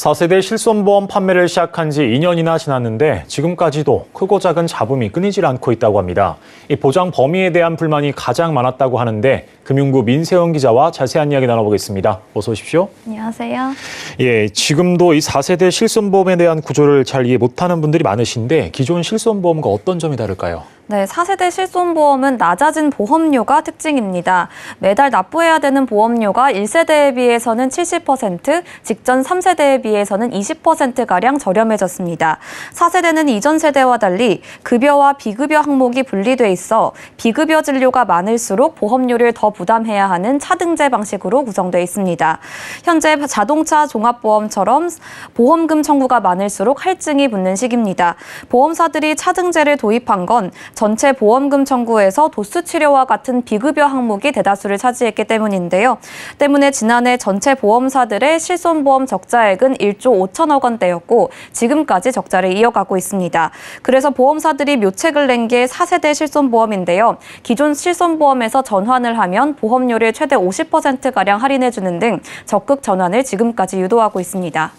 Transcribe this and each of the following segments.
4세대 실손보험 판매를 시작한 지 2년이나 지났는데 지금까지도 크고 작은 잡음이 끊이질 않고 있다고 합니다. 이 보장 범위에 대한 불만이 가장 많았다고 하는데 금융부 민세원 기자와 자세한 이야기 나눠보겠습니다. 어서 오십시오. 안녕하세요. 예, 지금도 이 4세대 실손보험에 대한 구조를 잘 이해 못하는 분들이 많으신데 기존 실손보험과 어떤 점이 다를까요? 네, 4세대 실손보험은 낮아진 보험료가 특징입니다. 매달 납부해야 되는 보험료가 1세대에 비해서는 70%, 직전 3세대에 비해서는 20%가량 저렴해졌습니다. 4세대는 이전 세대와 달리 급여와 비급여 항목이 분리돼 있어 비급여 진료가 많을수록 보험료를 더 부담해야 하는 차등제 방식으로 구성돼 있습니다. 현재 자동차 종합보험처럼 보험금 청구가 많을수록 할증이 붙는 시기입니다. 보험사들이 차등제를 도입한 건 전체 보험금 청구에서 도수 치료와 같은 비급여 항목이 대다수를 차지했기 때문인데요. 때문에 지난해 전체 보험사들의 실손보험 적자액은 1조 5천억 원대였고 지금까지 적자를 이어가고 있습니다. 그래서 보험사들이 묘책을 낸 게 4세대 실손보험인데요. 기존 실손보험에서 전환을 하면 보험료를 최대 50%가량 할인해주는 등 적극 전환을 지금까지 유도하고 있습니다.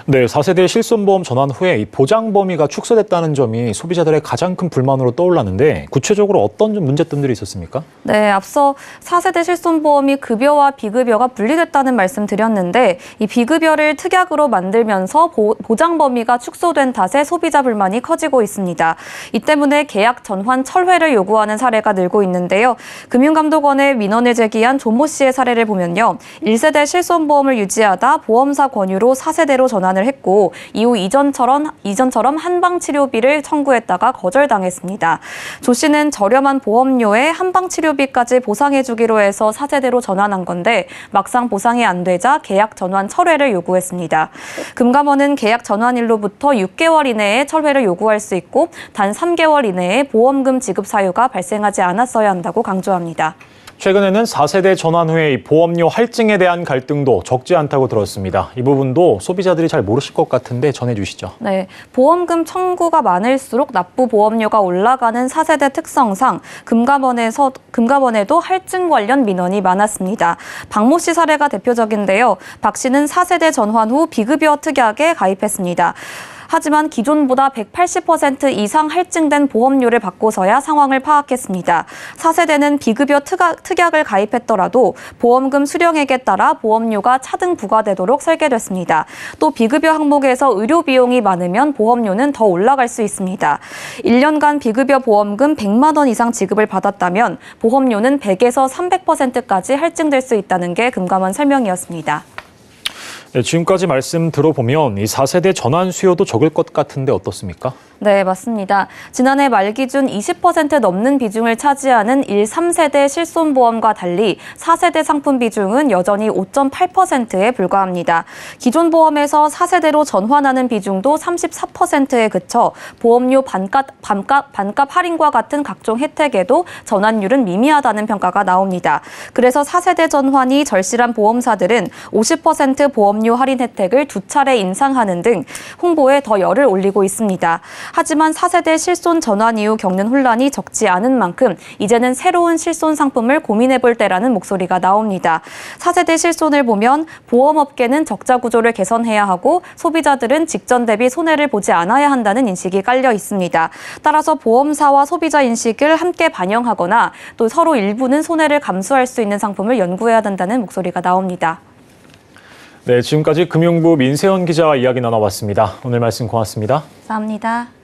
네, 4세대 실손보험 전환 후에 이 보장 범위가 축소됐다는 점이 소비자들의 가장 큰 불만으로 떠올랐는데 구체적으로 어떤 문제점들이 있었습니까? 네, 앞서 4세대 실손보험이 급여와 비급여가 분리됐다는 말씀 드렸는데 이 비급여를 특약으로 만들면서 보장 범위가 축소된 탓에 소비자 불만이 커지고 있습니다. 이 때문에 계약 전환 철회를 요구하는 사례가 늘고 있는데요. 금융감독원에 민원을 제기한 조모 씨의 사례를 보면요. 1세대 실손보험을 유지하다 보험사 권유로 4세대로 전환을 했고 이후 이전처럼 한방치료비를 청구했다가 거절당했습니다. 조 씨는 저렴한 보험료에 한방치료비까지 보상해주기로 해서 4세대로 전환한 건데 막상 보상이 안 되자 계약 전환 철회를 요구했습니다. 금감원은 계약 전환일로부터 6개월 이내에 철회를 요구할 수 있고 단 3개월 이내에 보험금 지급 사유가 발생하지 않았어야 한다고 강조합니다. 최근에는 4세대 전환 후에 이 보험료 할증에 대한 갈등도 적지 않다고 들었습니다. 이 부분도 소비자들이 잘 모르실 것 같은데 전해주시죠. 네, 보험금 청구가 많을수록 납부 보험료가 올라가는 4세대 특성상 금감원에도 할증 관련 민원이 많았습니다. 박모 씨 사례가 대표적인데요. 박 씨는 4세대 전환 후 비급여 특약에 가입했습니다. 하지만 기존보다 180% 이상 할증된 보험료를 받고서야 상황을 파악했습니다. 4세대는 비급여 특약을 가입했더라도 보험금 수령액에 따라 보험료가 차등 부과되도록 설계됐습니다. 또 비급여 항목에서 의료 비용이 많으면 보험료는 더 올라갈 수 있습니다. 1년간 비급여 보험금 100만 원 이상 지급을 받았다면 보험료는 100에서 300%까지 할증될 수 있다는 게 금감원 설명이었습니다. 네, 지금까지 말씀 들어보면 이 4세대 전환 수요도 적을 것 같은데 어떻습니까? 네, 맞습니다. 지난해 말 기준 20% 넘는 비중을 차지하는 1, 3세대 실손보험과 달리 4세대 상품 비중은 여전히 5.8%에 불과합니다. 기존 보험에서 4세대로 전환하는 비중도 34%에 그쳐 보험료 반값 할인과 같은 각종 혜택에도 전환율은 미미하다는 평가가 나옵니다. 그래서 4세대 전환이 절실한 보험사들은 50% 보험료 할인 혜택을 2차례 인상하는 등 홍보에 더 열을 올리고 있습니다. 하지만 4세대 실손 전환 이후 겪는 혼란이 적지 않은 만큼 이제는 새로운 실손 상품을 고민해볼 때라는 목소리가 나옵니다. 4세대 실손을 보면 보험업계는 적자 구조를 개선해야 하고 소비자들은 직전 대비 손해를 보지 않아야 한다는 인식이 깔려 있습니다. 따라서 보험사와 소비자 인식을 함께 반영하거나 또 서로 일부는 손해를 감수할 수 있는 상품을 연구해야 된다는 목소리가 나옵니다. 네, 지금까지 금융부 민세원 기자와 이야기 나눠봤습니다. 오늘 말씀 고맙습니다. 감사합니다.